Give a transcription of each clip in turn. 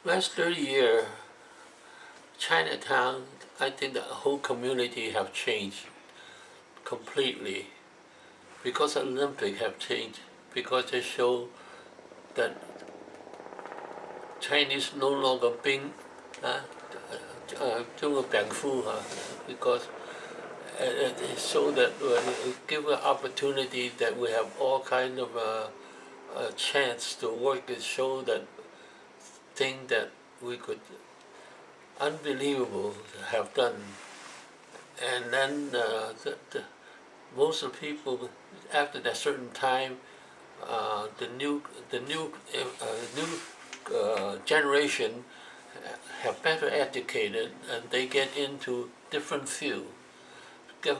Last 30 years, Chinatown, I think the whole community have changed completely because Olympic have changed, because they show that Chinese no longer being because it show that give an opportunity that we have all kind of a chance to work and show that thing that we could unbelievable have done. And then most of the people after that certain time, the new generation have better educated, and they get into different field.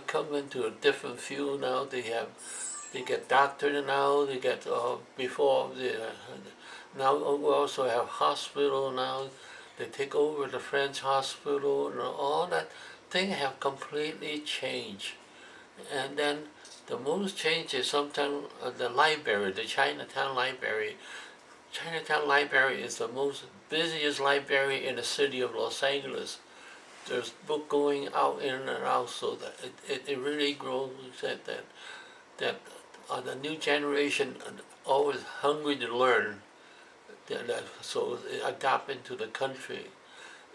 Come into a different field now. They get doctor now. They get before now we also have hospital now. They take over the French hospital, and all that thing have completely changed. And then the most change is sometimes the library, the Chinatown Library. Chinatown Library is the most busiest library in the city of Los Angeles. There's book going out in and out, so that it really grows. That the new generation always hungry to learn. So adapt into the country,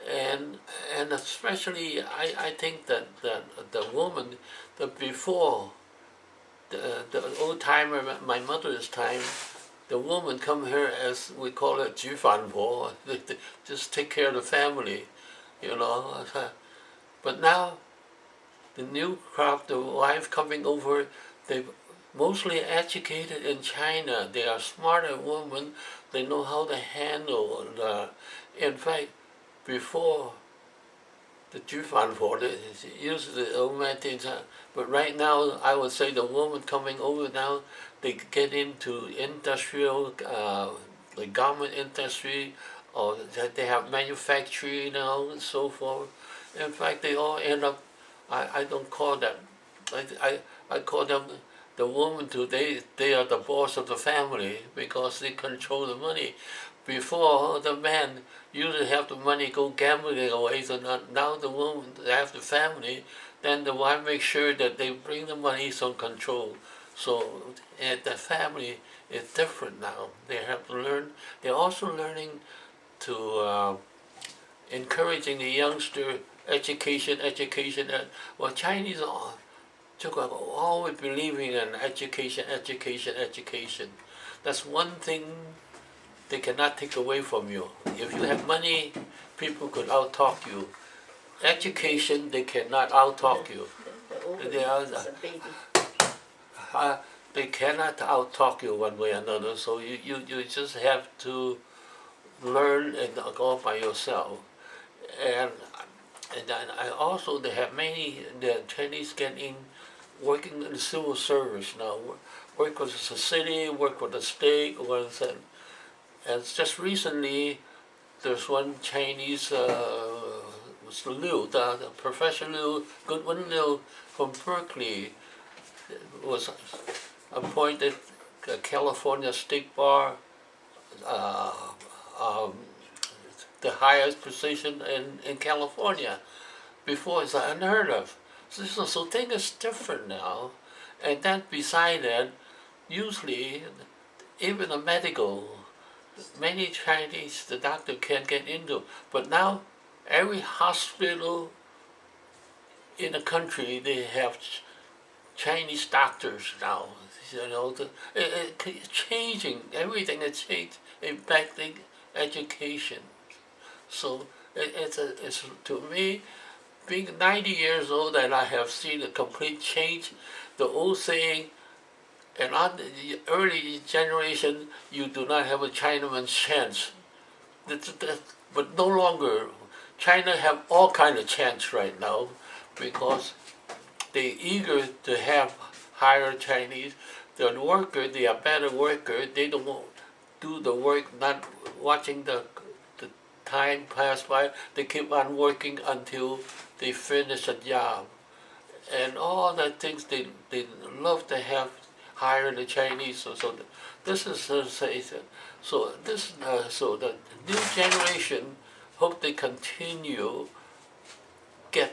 and especially I think that the woman, that before the old timer, my mother's time, the woman come here as we call it 煮饭婆, just take care of the family, you know. But now the new crop, the wife coming over, they mostly educated in China. They are smarter women. They know how to handle. In fact, before the 煮饭婆, they used the old man things. But right now, I would say the woman coming over now, they get into industrial, the garment industry, or they have manufacturing now and so forth. In fact, they all end up. I don't call that. I call them the woman today. They are the boss of the family because they control the money. Before, the man usually have the money go gambling away. So now the woman have the family. Then the wife makes sure that they bring the money some control. So the family is different now. They have to learn. They're also learning to encouraging the youngster education. Well, Chinese are always believing in education. That's one thing they cannot take away from you. If you have money, people could out-talk you. Education, they cannot out-talk you. They cannot out-talk you one way or another, so you just have to learn and go by yourself. And then I also, they have many, the Chinese getting, working in the civil service now, work with the city, work with the state, and just recently, there's one Chinese, was Liu, the Professor Liu, Goodwin Liu from Berkeley, was appointed California State Bar, the highest position in California. Before, it's unheard of. So things is different now. And then beside that, usually, even a medical, many Chinese, the doctor can't get into. But now, every hospital in the country, they have Chinese doctors now. You know, it's changing. Everything is changed, impacting education. So it's to me, being 90 years old, and I have seen a complete change. The old saying, and on the early generation, you do not have a Chinaman's chance. But no longer. China have all kind of chance right now because they eager to have higher Chinese. The worker, they are better worker. They don't do the work, not watching the time pass by. They keep on working until they finish a job. And all the things they love to have hire the Chinese. So this is so the new generation hope they continue get.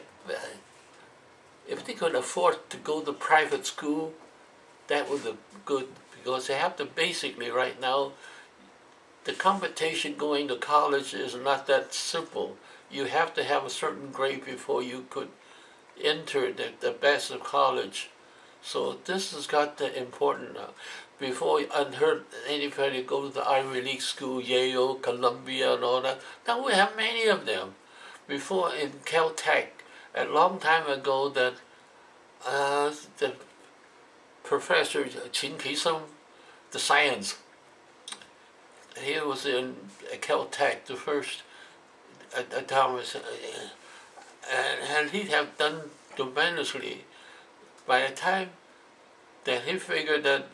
If they could afford to go to private school, that would be good, because they have to basically right now, the competition going to college is not that simple. You have to have a certain grade before you could enter the best of college. So this has got the important, before unheard anybody go to the Ivy League school, Yale, Columbia and all that. Now we have many of them. Before in Caltech, a long time ago, that the professor Qin Keisung, the science, he was in Caltech, the first Thomas, and he have done tremendously. By the time that he figured that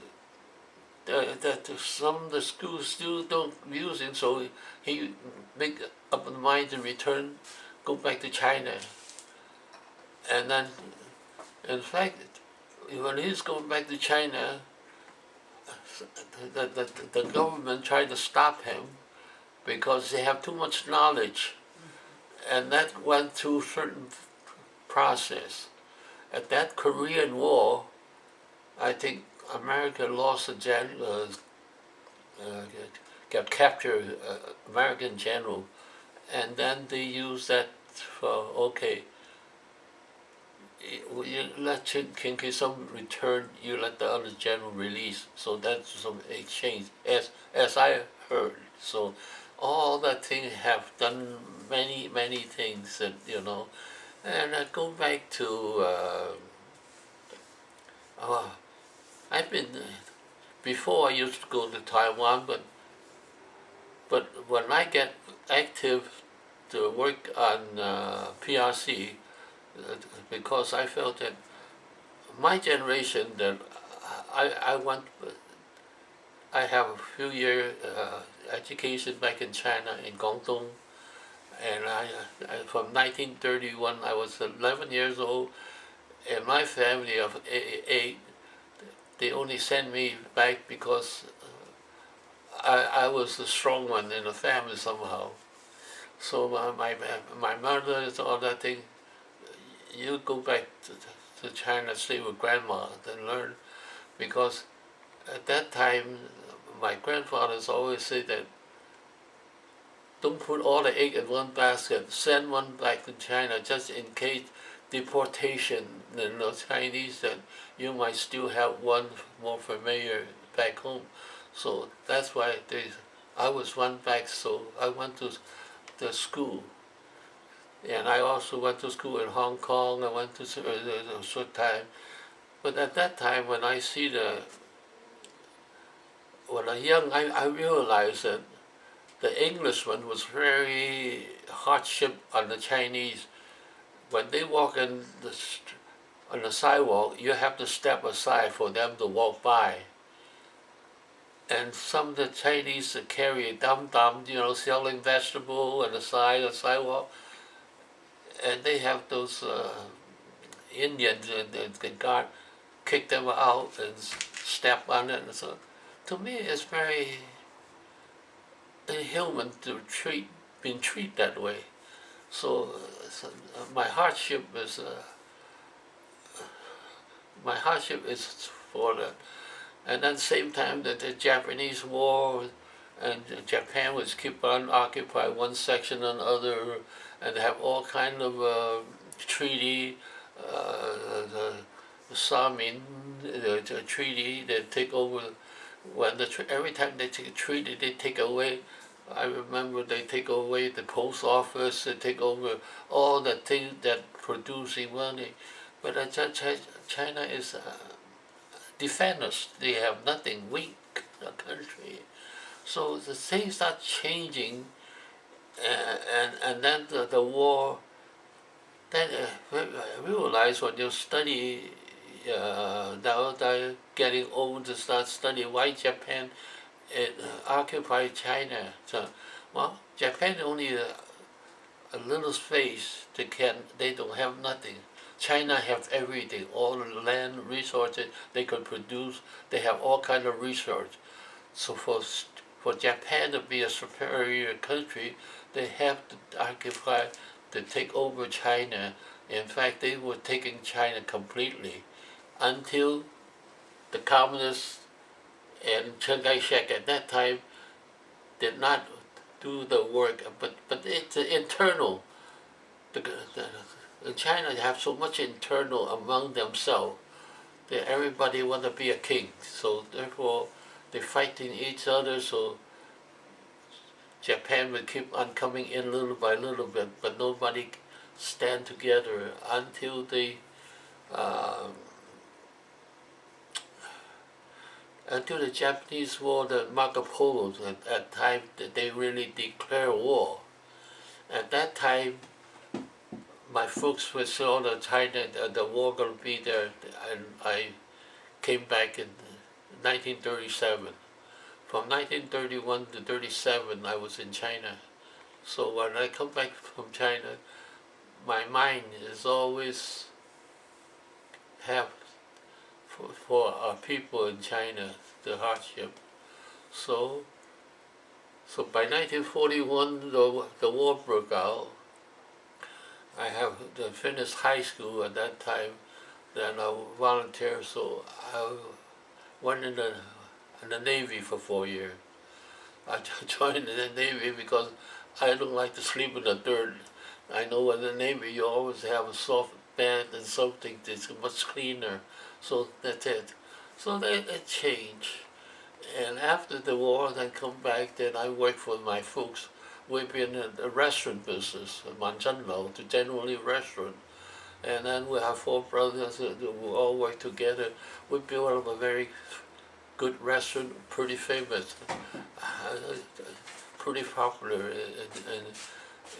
some of the schools still don't use it, so he make up in mind to return, go back to China. And then, in fact, when he's going back to China, the government tried to stop him because they have too much knowledge. And that went through certain process. At that Korean War, I think America lost a general, got captured, American general, and then they used that for, okay, you let King Kisum return, you let the other general release. So that's some exchange, as I heard. So all that thing have done many things, that And I go back to I've been before I used to go to Taiwan, but when I get active to work on PRC. Because I felt that my generation, that I have a few year education back in China, in Guangdong, and I from 1931 I was 11 years old, and my family of 8, they only sent me back because I was the strong one in the family somehow. So my mother and all that thing, you go back to China, stay with grandma, and learn, because at that time, my grandfathers always say that don't put all the egg in one basket, send one back to China just in case deportation, Chinese, that you might still have one more familiar back home. So that's why I was one back, so I went to the school. And I also went to school in Hong Kong. I went to a short time. But at that time, when I see when I'm young, I realized that the Englishman was very hardship on the Chinese. When they walk on the sidewalk, you have to step aside for them to walk by. And some of the Chinese carry a dum-dum, selling vegetable on the side of the sidewalk. And they have those Indians and guard kick them out and step on it. And so, to me, it's very inhuman to being treated that way. So my hardship is for that. And then same time that the Japanese war, and Japan was keep on occupy one section and another, and have all kind of treaty, the Samin, the treaty, they take over. When every time they take a treaty, they take away. I remember they take away the post office, they take over all the things that producing money. But China is defenders. They have nothing, weak country. So the things start changing, and then the war. Then I realize when you study, now they're getting old to start studying why Japan occupied China. So, well, Japan only a little space. They don't have nothing. China have everything, all the land resources they could produce. They have all kind of research. So for Japan to be a superior country, they have to occupy to take over China. In fact, they were taking China completely until the communists and Chiang Kai-shek at that time did not do the work, but it's internal. China have so much internal among themselves that everybody want to be a king. So therefore, they're fighting each other. So Japan will keep on coming in little by little bit, but nobody stand together until they until the Japanese war, the Marco Polo, at that time they really declare war. At that time, my folks were saw that China, the war going to be there, and I came back in 1937. From 1931 to 37, I was in China. So when I come back from China, my mind is always have for our people in China, the hardship. So by 1941, the war broke out. I have finished high school at that time. Then I volunteered, so I went in the Navy for 4 years. I joined the Navy because I don't like to sleep in the dirt. I know in the Navy you always have a soft bed and something that's much cleaner. So that's it. So it changed. And after the war, then come back, then I worked for my folks. We've been in the restaurant business, Manzhenlou, to generally restaurant. And then we have 4 brothers who all work together. We built up a very good restaurant, pretty famous, pretty popular.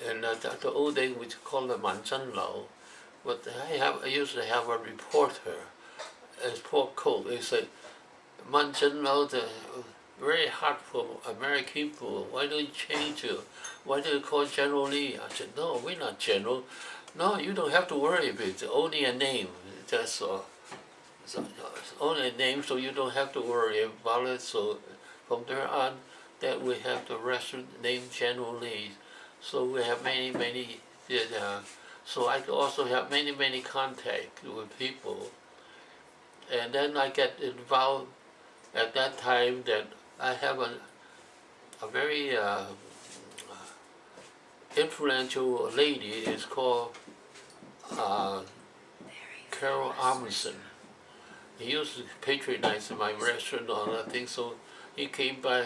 And the old days we call it Manzhenlou. But I used to have a reporter, as Paul Coke. He said, Manzhenlou, very hard for American people. Why don't you change it? Why do you call General Lee? I said, no, we're not General. No, you don't have to worry about it. It's only a name. That's all. So it's only a name, so you don't have to worry about it. So from there on, that we have the restaurant named General Lee. So we have many. So I also have many contact with people. And then I get involved at that time that I have a very influential lady. Is called Carol Amundsen. He used to patronize my restaurant and all that thing. So he came by.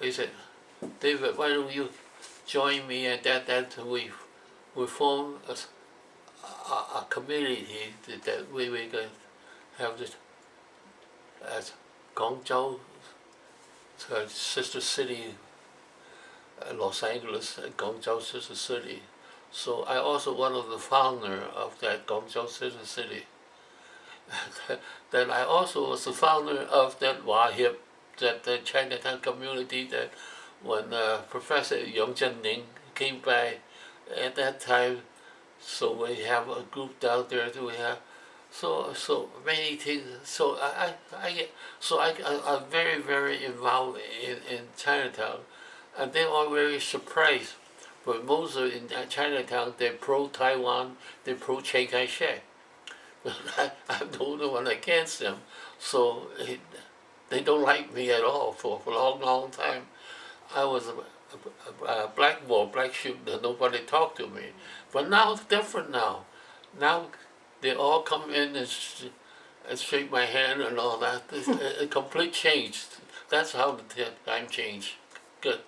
He said, David, why don't you join me? And that we form a community that we can have this as Guangzhou, sister city, Los Angeles, and Guangzhou sister city. So I also one of the founder of that Guangzhou sister city. Then I also was the founder of that Wahib, that the Chinatown community. That when Professor Yang Zhenning came by at that time, so we have a group down there. We have so many things. So I'm very involved in Chinatown, and they are very surprised. But most of in Chinatown, they're pro-Taiwan, they're pro-Chiang Kai-shek. But I'm the only one against them, so they don't like me at all for a long time. I was a blackboard, black sheep, that nobody talked to me. But now it's different now. Now they all come in and shake my hand and all that. It's a complete change. That's how the time changed. Good.